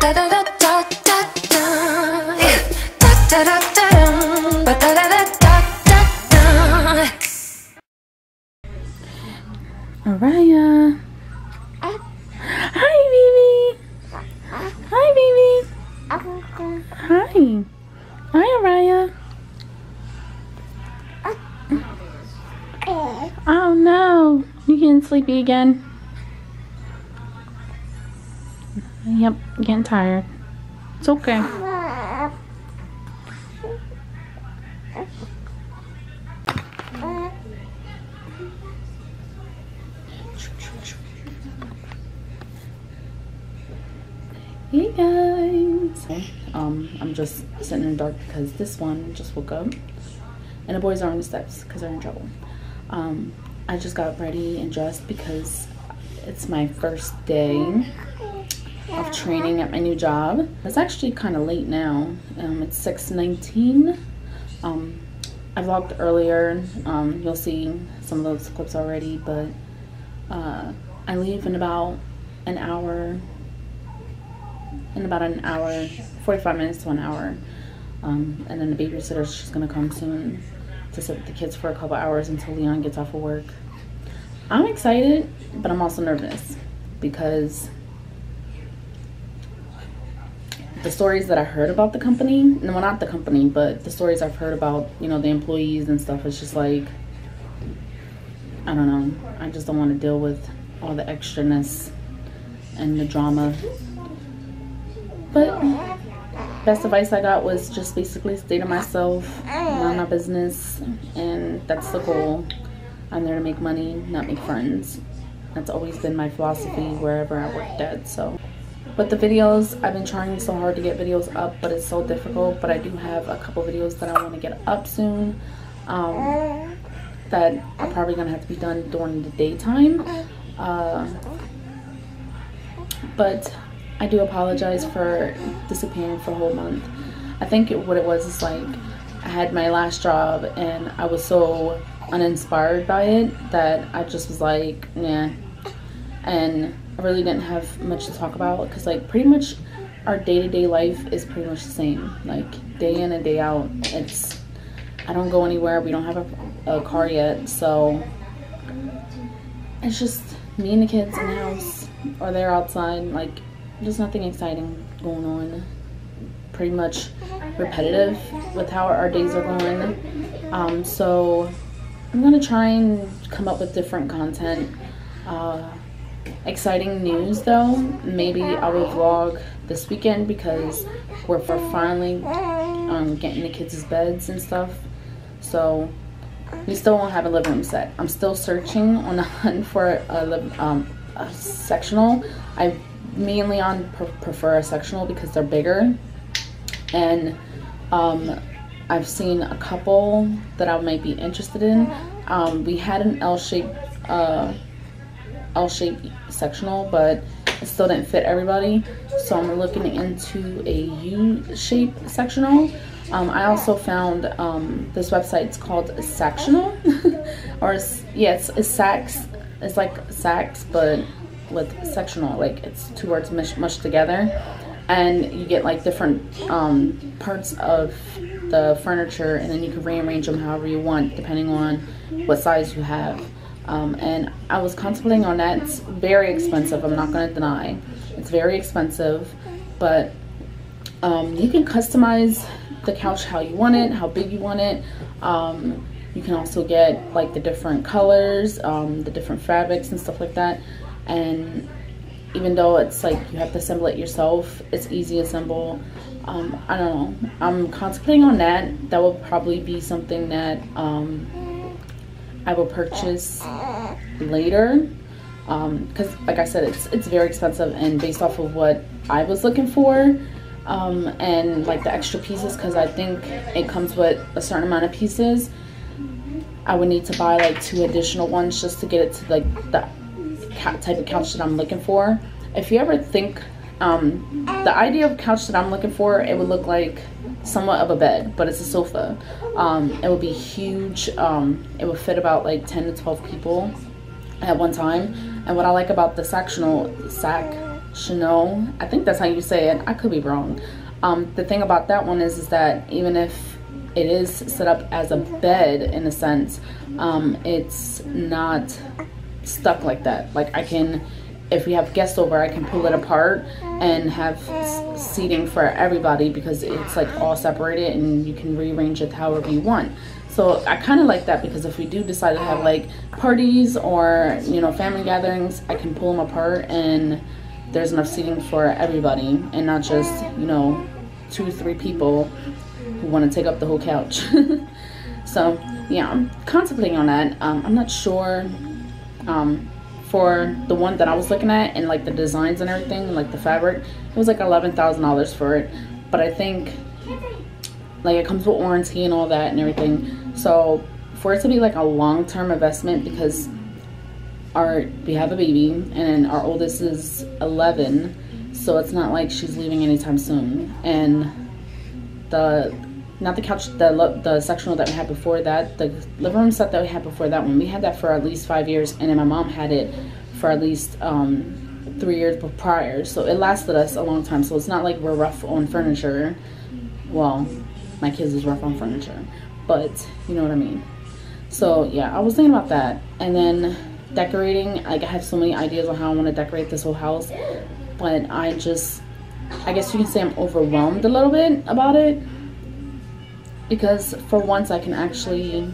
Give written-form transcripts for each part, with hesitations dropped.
Araya. Hi, baby. Hi, baby. Hi. Hi, Araya. Oh no, you getting sleepy again? Yep, getting tired. It's okay. Hey guys. I'm just sitting in the dark because this one just woke up and the boys are on the steps because they're in trouble. I just got ready and dressed because it's my first day of training at my new job. It's actually kind of late now. It's 6:19. I vlogged earlier. You'll see some of those clips already, but I leave in about an hour. 45 minutes to an hour, and then the babysitter's just gonna come soon to sit with the kids for a couple hours until Leon gets off of work. I'm excited, but I'm also nervous because the stories that I heard about the company, well, not the company, but the stories I've heard about, you know, the employees and stuff, it's just like, I don't know, I just don't want to deal with all the extraness and the drama. But best advice I got was just basically stay to myself, mind my business, and that's the goal. I'm there to make money, not make friends. That's always been my philosophy wherever I worked at. So, but the videos, I've been trying so hard to get videos up, but it's so difficult. But I do have a couple videos that I want to get up soon, that are probably gonna have to be done during the daytime. But I do apologize for disappearing for a whole month. I think what it was is like I had my last job and I was so uninspired by it that I just was like, nah. And I really didn't have much to talk about because like pretty much our day-to-day life is pretty much the same. Like day in and day out. I don't go anywhere. We don't have a car yet, so it's just me and the kids in the house, or they're outside. Like, there's nothing exciting going on. Pretty much repetitive with how our days are going. So I'm gonna try and come up with different content. Exciting news though, maybe I will vlog this weekend because we're finally getting the kids' beds and stuff. So we still won't have a living room set. I'm still searching on the hunt for a sectional. Me and Leon prefer a sectional because they're bigger, and I've seen a couple that I might be interested in. We had an L-shaped sectional, but it still didn't fit everybody, so I'm looking into a U-shaped sectional. I also found this website. It's called Sactional, or yeah, it's Sacs. It's like Sacs, but with sectional, like it's two words mushed together, and you get like different parts of the furniture, and then you can rearrange them however you want depending on what size you have. And I was contemplating on that. It's very expensive, I'm not going to deny. It's very expensive, but you can customize the couch how you want it, how big you want it. You can also get like the different colors, the different fabrics and stuff like that. And even though it's like you have to assemble it yourself, it's easy to assemble. I don't know, I'm contemplating on that. That will probably be something that I will purchase later, because like I said, it's very expensive, and based off of what I was looking for, and like the extra pieces, because I think it comes with a certain amount of pieces, I would need to buy like 2 additional ones just to get it to like the type of couch that I'm looking for. If you ever think the idea of couch that I'm looking for, it would look like somewhat of a bed, but it's a sofa. It would be huge. It would fit about like 10 to 12 people at one time. And what I like about the Chanel. I think that's how you say it. I could be wrong. The thing about that one is that even if it is set up as a bed in a sense, it's not stuck like that. Like I can, if we have guests over, I can pull it apart and have seating for everybody because it's like all separated and you can rearrange it however you want. So I kind of like that because if we do decide to have like parties or, you know, family gatherings, I can pull them apart and there's enough seating for everybody and not just, you know, 2 or 3 people who want to take up the whole couch. So yeah, I'm contemplating on that. I'm not sure for the one that I was looking at and like the designs and everything, like the fabric, it was like $11,000 for it. But I think like it comes with warranty and all that and everything. So for it to be like a long-term investment, because we have a baby and our oldest is 11, so it's not like she's leaving anytime soon. And not the couch, the sectional that we had before that, the living room set that we had before that one, we had that for at least 5 years, and then my mom had it for at least 3 years prior, so it lasted us a long time. So it's not like we're rough on furniture. Well, my kids is rough on furniture, but you know what I mean. So yeah, I was thinking about that. And then decorating, like I have so many ideas on how I want to decorate this whole house, but I guess you can say I'm overwhelmed a little bit about it, because for once I can actually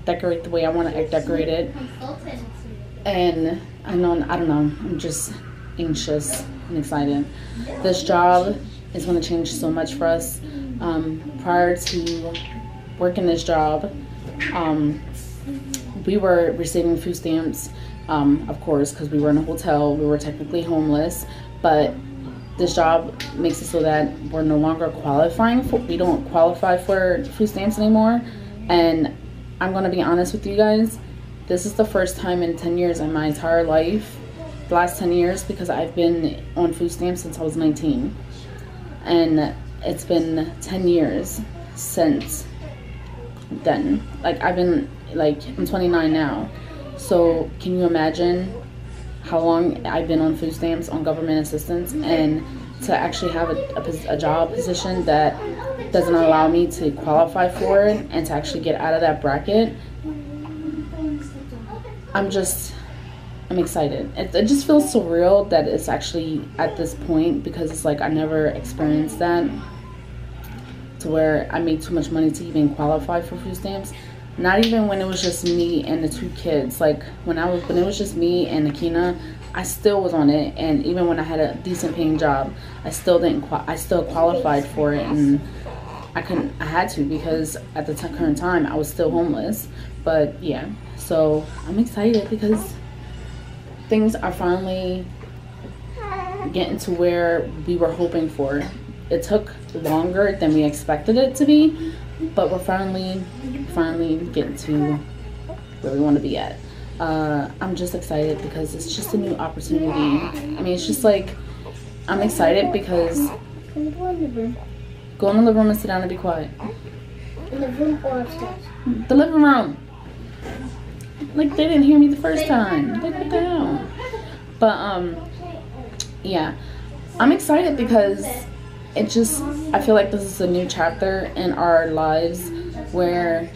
decorate the way I want to decorate it. And I don't know, I'm just anxious and excited. This job is going to change so much for us. Prior to working this job, we were receiving food stamps, of course, because we were in a hotel. We were technically homeless, but this job makes it so that we're no longer we don't qualify for food stamps anymore. And I'm going to be honest with you guys, this is the first time in 10 years in my entire life, the last 10 years, because I've been on food stamps since I was 19. And it's been 10 years since then. Like I'm 29 now. So can you imagine how long I've been on food stamps, on government assistance, and to actually have a job position that doesn't allow me to qualify for it and to actually get out of that bracket? I'm excited. It just feels surreal that it's actually at this point, because it's like I never experienced that, to where I made too much money to even qualify for food stamps. Not even when it was just me and the 2 kids. Like when it was just me and Akina, I still was on it. And even when I had a decent paying job, I still qualified for it, and I had to, because at the current time I was still homeless. But yeah, so I'm excited because things are finally getting to where we were hoping for. It took longer than we expected it to be, but we're finally getting to where we want to be at. I'm just excited because it's just a new opportunity. I mean, it's just like, I'm excited because go in the living room and sit down and be quiet. In the room or upstairs? The living room. Like they didn't hear me the first time. Like what the hell? But yeah, I'm excited because I feel like this is a new chapter in our lives where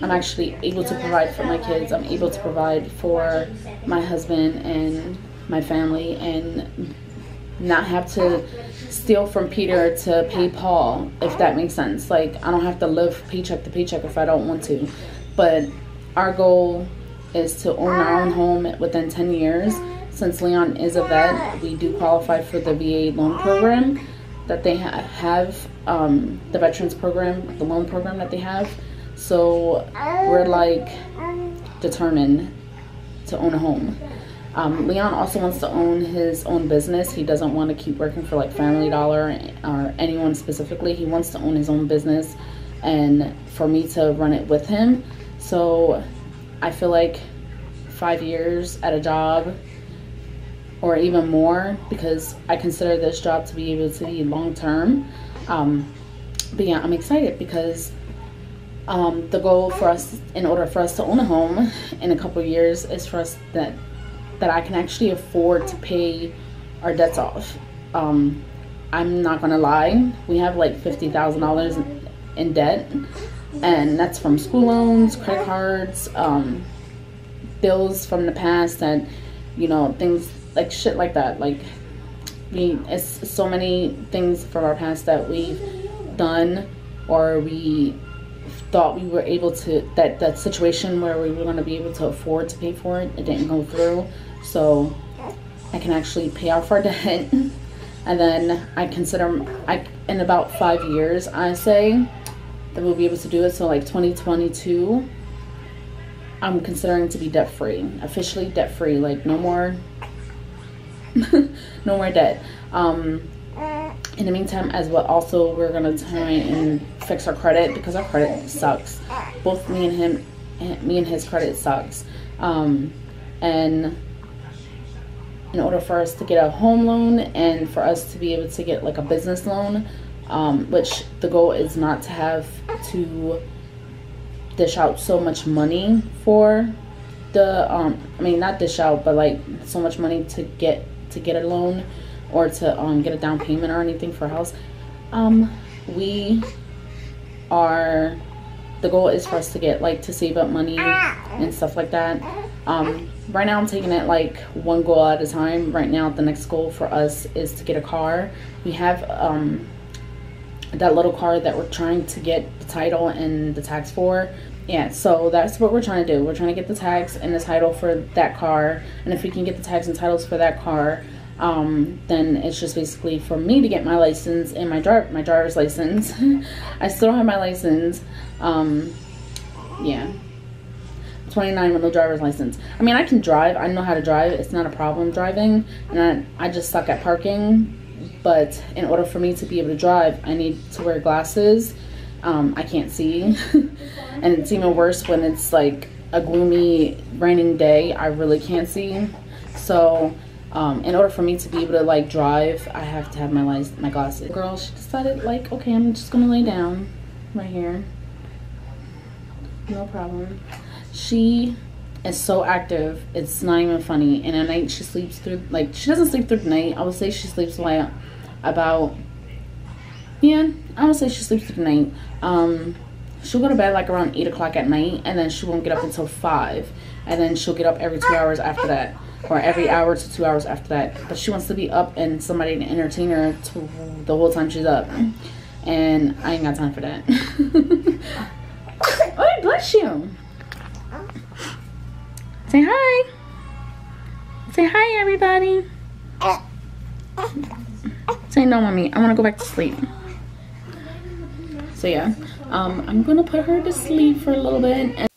I'm actually able to provide for my kids. I'm able to provide for my husband and my family, and not have to steal from Peter to pay Paul, if that makes sense. Like I don't have to live paycheck to paycheck if I don't want to. But our goal is to own our own home within 10 years. Since Leon is a vet, we do qualify for the VA loan program that they have, the veterans program, the loan program that they have. So we're like determined to own a home. Leon also wants to own his own business. He doesn't want to keep working for like Family Dollar or anyone specifically. He wants to own his own business and for me to run it with him. So I feel like 5 years at a job, or even more, because I consider this job to be able to be long-term. But yeah, I'm excited because the goal for us, in order for us to own a home in a couple of years, is for us that I can actually afford to pay our debts off. I'm not gonna lie, we have like $50,000 in debt, and that's from school loans, credit cards, bills from the past, and you know, things like shit like that. Like, it's so many things from our past that we've done, or we thought we were able to, that situation where we were going to be able to afford to pay for it, it didn't go through. So I can actually pay off our debt. And then I consider, in about 5 years, I say that we'll be able to do it. So like 2022, I'm considering to be debt free, officially debt free. Like no more no more debt. In the meantime, as well, also we're gonna try and fix our credit, because our credit sucks. Both me and his credit sucks. And in order for us to get a home loan and for us to be able to get like a business loan, which the goal is not to have to dish out so much money for the I mean, not dish out, but like so much money to get a loan, or to get a down payment or anything for a house. The goal is for us to get, like, to save up money and stuff like that. Right now I'm taking it like one goal at a time. Right now the next goal for us is to get a car. We have that little car that we're trying to get the title and the tax for. Yeah, so that's what we're trying to do. We're trying to get the tax and the title for that car. And if we can get the tax and titles for that car, then it's just basically for me to get my license and my driver's license. I still don't have my license. Yeah, 29 with no driver's license. I mean, I can drive. I know how to drive. It's not a problem driving, and I just suck at parking. But in order for me to be able to drive, I need to wear glasses. I can't see. And it's even worse when it's like a gloomy raining day. I really can't see. So in order for me to be able to like drive, I have to have my glasses. Girl, she decided like, okay, I'm just gonna lay down right here, no problem. She is so active, it's not even funny. And at night she sleeps through, like, she doesn't sleep through the night. I would say she sleeps like about, yeah, I would say she sleeps through the night. She'll go to bed like around 8 o'clock at night, and then she won't get up until 5, and then she'll get up every 2 hours after that, or every hour to 2 hours after that. But she wants to be up and somebody to entertain her the whole time she's up, and I ain't got time for that. Oh, bless you. Say hi. Say hi, everybody. Say no, mommy. I want to go back to sleep. So yeah, I'm gonna put her to sleep for a little bit.